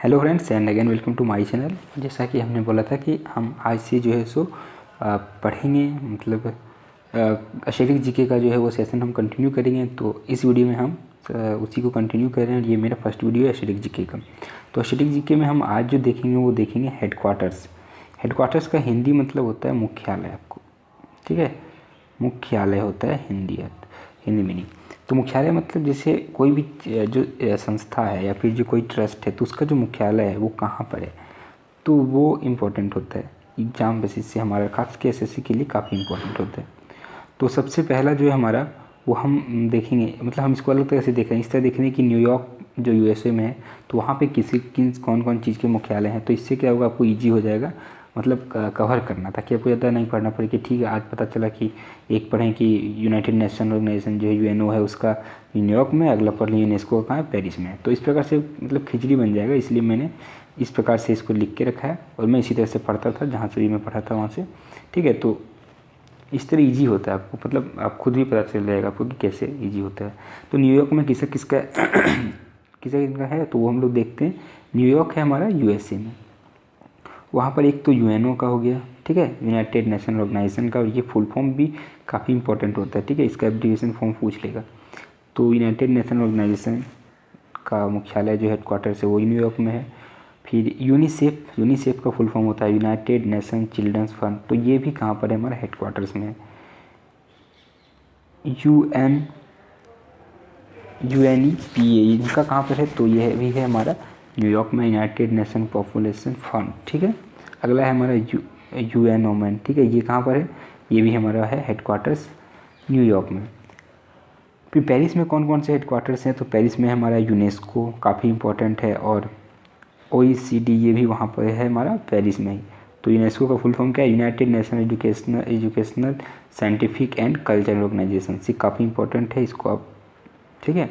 Hello friends and again welcome to my channel. जैसा कि हमने बोला था कि हम आज से जो है सो पढ़ेंगे, मतलब स्टैटिक जीके का जो है वो सेशन हम कंटिन्यू करेंगे। तो इस वीडियो में हम उसी को कंटिन्यू कर रहे हैं। ये मेरा फर्स्ट वीडियो है स्टैटिक जीके का। तो स्टैटिक जीके में हम आज जो देखेंगे वो देखेंगे हेडक्वार्टर्स। हेडक्वार्टर्स का हिंदी मतलब होता है मुख्यालय, आपको ठीक है। मुख्यालय होता है हिंदी मीनिंग। तो मुख्यालय मतलब जैसे कोई भी जो संस्था है या फिर जो कोई ट्रस्ट है तो उसका जो मुख्यालय है वो कहाँ पर है, तो वो इम्पोर्टेंट होता है। एग्जाम बेसिस से हमारा खास के एसएससी के लिए काफ़ी इम्पोर्टेंट होता है। तो सबसे पहला जो है हमारा वो हम देखेंगे, मतलब हम इसको अलग तरह से देख रहे हैं। इस तरह देख रहे हैं कि न्यूयॉर्क जो यूएसए में है तो वहाँ पे कौन कौन चीज़ के मुख्यालय हैं। तो इससे क्या होगा, आपको ईजी हो जाएगा मतलब कवर करना, ताकि आपको ज़्यादा नहीं पढ़ना पड़े कि ठीक है आज पता चला कि एक पढ़ें कि यूनाइटेड नेशन ऑर्गेनाइजेशन जो है यूएनओ है उसका न्यूयॉर्क में, अगला पढ़ लें यूनेस्को कहाँ है, पेरिस में। तो इस प्रकार से मतलब खिचड़ी बन जाएगा, इसलिए मैंने इस प्रकार से इसको लिख के रखा है। और मैं इसी तरह से पढ़ता था जहाँ से भी मैं पढ़ा था वहाँ से, ठीक है। तो इस तरह इजी होता है आपको, मतलब आप खुद भी पता चल जाएगा आपको कि कैसे इजी होता है। तो न्यूयॉर्क में किसका किसका किसका है, तो वो हम लोग देखते हैं। न्यूयॉर्क है हमारा यूएसए में। वहाँ पर एक तो यूएनओ का हो गया, ठीक है, यूनाइटेड नेशन ऑर्गेनाइजेशन का। और ये फुल फॉर्म भी काफ़ी इंपॉर्टेंट होता है, ठीक है, इसका एब्रीविएशन फॉर्म पूछ लेगा। तो यूनाइटेड नेशन ऑर्गेनाइजेशन का मुख्यालय जो हेडक्वार्टर है वो न्यूयॉर्क में है। फिर यूनिसेफ का फुल फॉर्म होता है यूनाइटेड नेशन चिल्ड्रंस फंड। तो ये भी कहाँ पर है, हमारा हेडक्वार्टर्स में है। UNEPA इनका कहाँ पर है, तो ये भी है हमारा न्यूयॉर्क में, यूनाइटेड नेशन पॉपुलेशन फंड, ठीक है। अगला है हमारा यूएनओ, ठीक है, ये कहाँ पर है, ये भी हमारा है हेडक्वार्टर्स न्यूयॉर्क में। फिर पेरिस में कौन कौन से हेडक्वार्टर्स हैं, तो पेरिस में हमारा यूनेस्को काफ़ी इंपॉर्टेंट है, और OECD ये भी वहाँ पर है हमारा पेरिस में ही। तो यूनेस्को का फुल फॉर्म क्या है, United Nation Educational Scientific and Cultural Organization. ये काफ़ी इंपॉर्टेंट है, इसको आप ठीक है।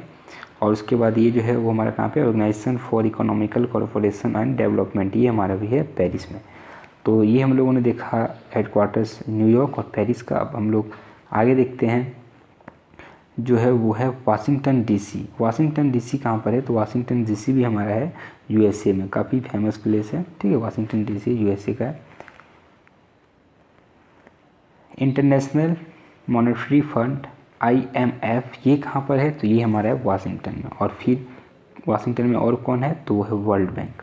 और उसके बाद ये जो है वो हमारा कहाँ पे, Organization for Economical Corporation and Development, ये हमारा भी है पेरिस में। तो ये हम लोगों ने देखा हेडक्वार्टर्स न्यूयॉर्क और पेरिस का। अब हम लोग आगे देखते हैं जो है वो है वाशिंगटन डीसी। वाशिंगटन डीसी कहाँ पर है, तो वाशिंगटन डीसी भी हमारा है यूएसए में, काफ़ी फेमस प्लेस है, ठीक है। वाशिंगटन डीसी यूएसए का है। इंटरनेशनल मॉनेटरी फंड IMF ये कहाँ पर है, तो ये हमारा है वाशिंगटन में। और फिर वाशिंगटन में और कौन है, तो वो है वर्ल्ड बैंक।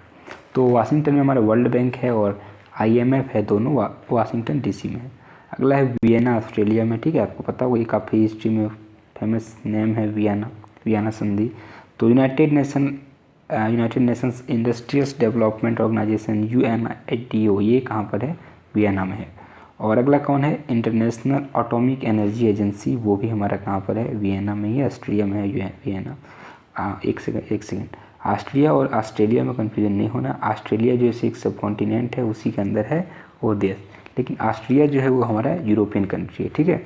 तो वाशिंगटन में हमारा वर्ल्ड बैंक है और IMF है, दोनों वाशिंगटन डीसी में है। अगला है वियना ऑस्ट्रेलिया में, ठीक है, आपको पता होगा ये काफ़ी हिस्ट्री में फेमस नेम है वियना संधि। तो United Nations Industrial Development Organization UNITO ये कहाँ पर है, वियना में है। और अगला कौन है, इंटरनेशनल एटॉमिक एनर्जी एजेंसी, वो भी हमारा कहाँ पर है, वियना में ही, ऑस्ट्रिया में है वियना। एक सेकेंड, ऑस्ट्रिया और ऑस्ट्रेलिया में कन्फ्यूजन नहीं होना। ऑस्ट्रेलिया जो है एक सब कॉन्टिनेंट है, उसी के अंदर है वो देश, लेकिन ऑस्ट्रिया जो है वो हमारा यूरोपियन कंट्री है, ठीक है।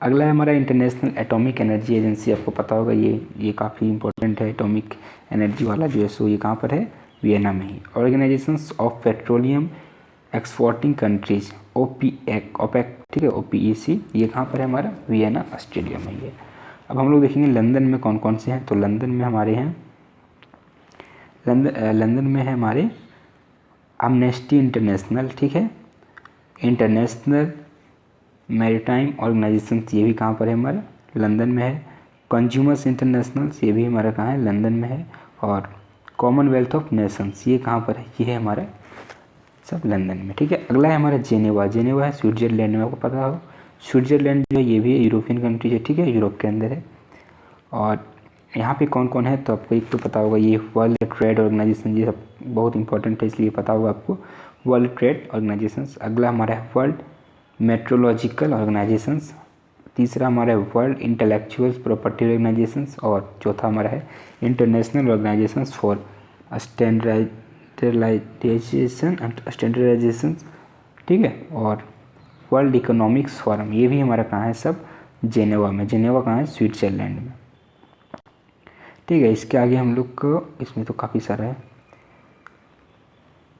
अगला है हमारा इंटरनेशनल एटॉमिक एनर्जी एजेंसी, आपको पता होगा ये काफ़ी इंपॉर्टेंट है। एटॉमिक एनर्जी वाला जो है सो ये कहाँ पर है, वियना में ही। Organisations of petroleum exporting countries OPEC, ठीक है, OPEC ये कहाँ पर है, हमारा वियना ऑस्ट्रेलिया में ही है। अब हम लोग देखेंगे लंदन में कौन कौन से हैं। तो लंदन में हमारे हैं, लंदन में है हमारे एमनेस्टी इंटरनेशनल, ठीक है, इंटरनेशनल मैरीटाइम ऑर्गेनाइजेशन, ये भी कहाँ पर है, हमारा लंदन में है। कंज्यूमर्स इंटरनेशनल, ये भी हमारा कहाँ है, लंदन में है। और कॉमनवेल्थ ऑफ नेशंस ये कहाँ पर है, ये है हमारा सब लंदन में, ठीक है। अगला है हमारा जेनेवा है स्विट्जरलैंड में, आपको पता हो स्विट्जरलैंड जो है ये भी यूरोपियन कंट्री है, ठीक है, यूरोप के अंदर है। और यहाँ पे कौन कौन है, तो आपको एक तो पता होगा ये वर्ल्ड ट्रेड ऑर्गेनाइजेशन, ये सब बहुत इंपॉर्टेंट है इसलिए पता होगा आपको, वर्ल्ड ट्रेड ऑर्गेनाइजेशन। अगला हमारा है वर्ल्ड मेट्रोलॉजिकल ऑर्गेनाइजेशंस। तीसरा हमारा है वर्ल्ड इंटेलेक्चुअल प्रॉपर्टी ऑर्गेनाइजेशंस। और चौथा हमारा है इंटरनेशनल ऑर्गेनाइजेशंस फॉर स्टैंडर्डाइजेशन, ठीक है। और वर्ल्ड इकोनॉमिक्स फोरम, ये भी हमारा कहाँ है, सब जेनेवा में। जेनेवा कहाँ है, स्विट्जरलैंड में, ठीक है। इसके आगे हम लोग को, इसमें तो काफ़ी सारा है,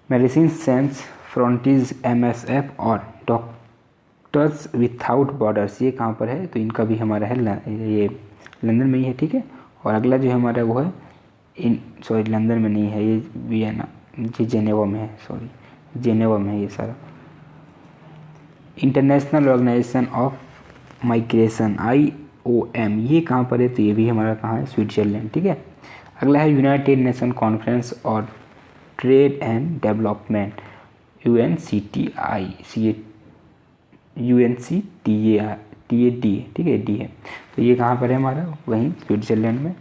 मेडिसिन सेंस फ्रंटीज MSF और डॉक्टर्स विथआउट बॉर्डर्स ये कहाँ पर है, तो इनका भी हमारा है ये लंदन में ही है, ठीक है। और अगला जो हमारा वो है सॉरी लंदन में नहीं है ये, वियना, ये जेनेवा में है, सॉरी जेनेवा में है ये सारा। International Organization of Migration IOM, ये कहाँ पर है, तो ये भी हमारा कहाँ है, स्विट्जरलैंड, ठीक है। अगला है यूनाइटेड नेशन कॉन्फ्रेंस और ट्रेड एंड डेवलपमेंट, UNCTAD, ठीक है, डी है, तो ये कहाँ पर है हमारा, वहीं स्विट्जरलैंड में।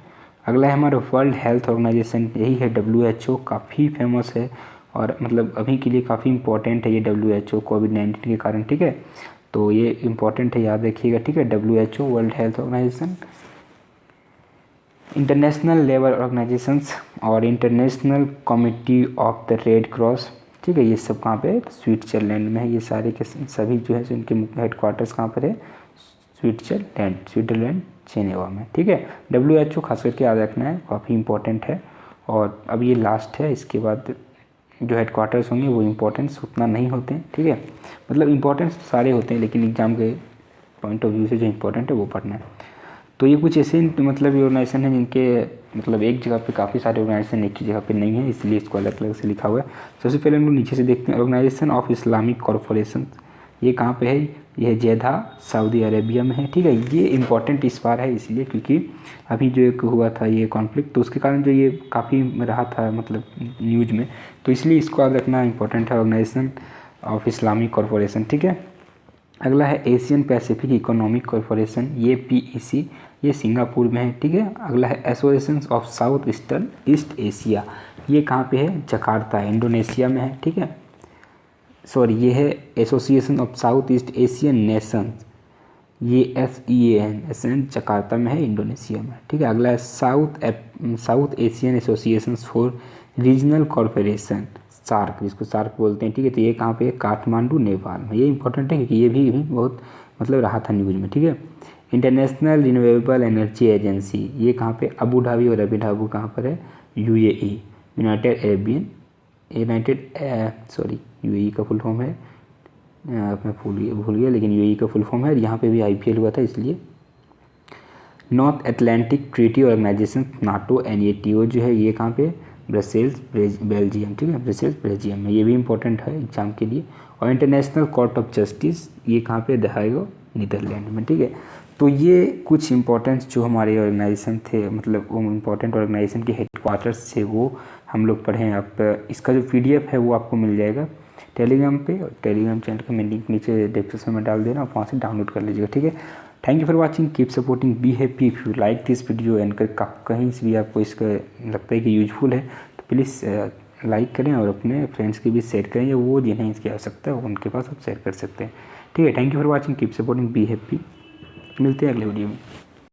अगला है हमारा वर्ल्ड हेल्थ ऑर्गेनाइजेशन, यही है WHO, काफ़ी फेमस है और मतलब अभी के लिए काफ़ी इंपॉर्टेंट है ये WHO कोविड-19 के कारण, ठीक है, तो ये इंपॉर्टेंट है, याद रखिएगा, ठीक है। WHO world health organisation, international labour organisations और international committee of the red cross, ठीक है, ये सब कहाँ पे, स्विट्जरलैंड में है। ये सारे के सभी जो है इनके हेडक्वार्टर्स कहाँ पर है, स्विट्जरलैंड जेनेवा में, ठीक है। WHO खास करके याद रखना है, काफ़ी इंपॉर्टेंट है। और अब ये लास्ट है, इसके बाद जो हेडक्वार्टर्स होंगे वो इम्पोर्टेंस उतना नहीं होते हैं, ठीक है, मतलब इम्पोर्टेंस सारे होते हैं लेकिन एग्जाम के पॉइंट ऑफ व्यू से जो इम्पोर्टेंट है वो पढ़ना है। तो ये कुछ ऐसे मतलब ऑर्गेनाइजेशन है जिनके मतलब एक जगह पे काफ़ी सारे ऑर्गेनाइजेशन एक ही जगह पे नहीं है, इसलिए इसको अलग अलग से लिखा हुआ है। सबसे पहले हम लोग नीचे से देखते हैं, ऑर्गेनाइजेशन ऑफ इस्लामिक कॉरपोरेशन, ये कहाँ पे है, ये जेदा सऊदी अरेबिया में है, ठीक है। ये इंपॉर्टेंट इस बार है इसलिए क्योंकि अभी जो एक हुआ था ये कॉन्फ्लिक्ट, तो उसके कारण जो ये काफ़ी रहा था मतलब न्यूज़ में, तो इसलिए इसको याद रखना इंपॉर्टेंट है, ऑर्गेनाइजेशन ऑफ इस्लामिक कॉरपोरेशन, ठीक है। अगला है एशियन पैसिफिक इकोनॉमिक कॉरपोरेशन, ये PEC, ये सिंगापुर में है, ठीक है। अगला है Association of South east Asia, ये कहाँ पे है, जकार्ता, इंडोनेशिया में है, ठीक है। सॉरी ये है Association of South East Asian Nations, ये SEAN जकार्ता में है, इंडोनेशिया में, ठीक है। अगला है South Asian Association for Regional Corporation, SAARC, जिसको सार्क बोलते हैं, ठीक है, तो ये कहाँ पे है, काठमांडू, नेपाल में। ये इंपॉर्टेंट है क्योंकि ये भी बहुत मतलब रहा था न्यूज़ में, ठीक है। इंटरनेशनल रिन्यूएबल एनर्जी एजेंसी, ये कहाँ पे, अबू धाबी और अबू धाबी कहाँ पर है, UAE, UAE का फुल फॉर्म है, मैं भूल गया लेकिन UAE का फुल फॉर्म है। यहाँ पे भी IPL हुआ था इसलिए। North Atlantic Treaty Organization, NATO, NATO जो है ये कहाँ पे, ब्रसेल्स, बेल्जियम, ठीक है, ब्रसेल्स बेल्जियम में, ये भी इंपॉर्टेंट है एग्जाम के लिए। और इंटरनेशनल कोर्ट ऑफ जस्टिस, ये कहाँ पे, द हेग, नीदरलैंड में, ठीक है। तो ये कुछ इंपॉर्टेंट जो हमारे ऑर्गेनाइजेशन थे, मतलब वो इम्पोर्टेंट ऑर्गेनाइजेशन के हेडक्वार्टर्स थे वो हम लोग पढ़े। आप इसका जो PDF है वो आपको मिल जाएगा टेलीग्राम पे, और टेलीग्राम चैनल का मैं लिंक नीचे डिस्क्रिप्शन में डाल दे रहा हूँ, वहाँ से डाउनलोड कर लीजिएगा, ठीक है। Thank you for watching, keep supporting, be happy. If you like this video and कहीं से भी आपको इसका लगता है कि यूजफुल है तो प्लीज़ लाइक करें और अपने फ्रेंड्स के बीच शेयर करें, या वो जिन्हें इसकी आवश्यकता है उनके पास आप शेयर कर सकते हैं, ठीक है। Thank you for watching, keep supporting, be happy. मिलते हैं अगले वीडियो में।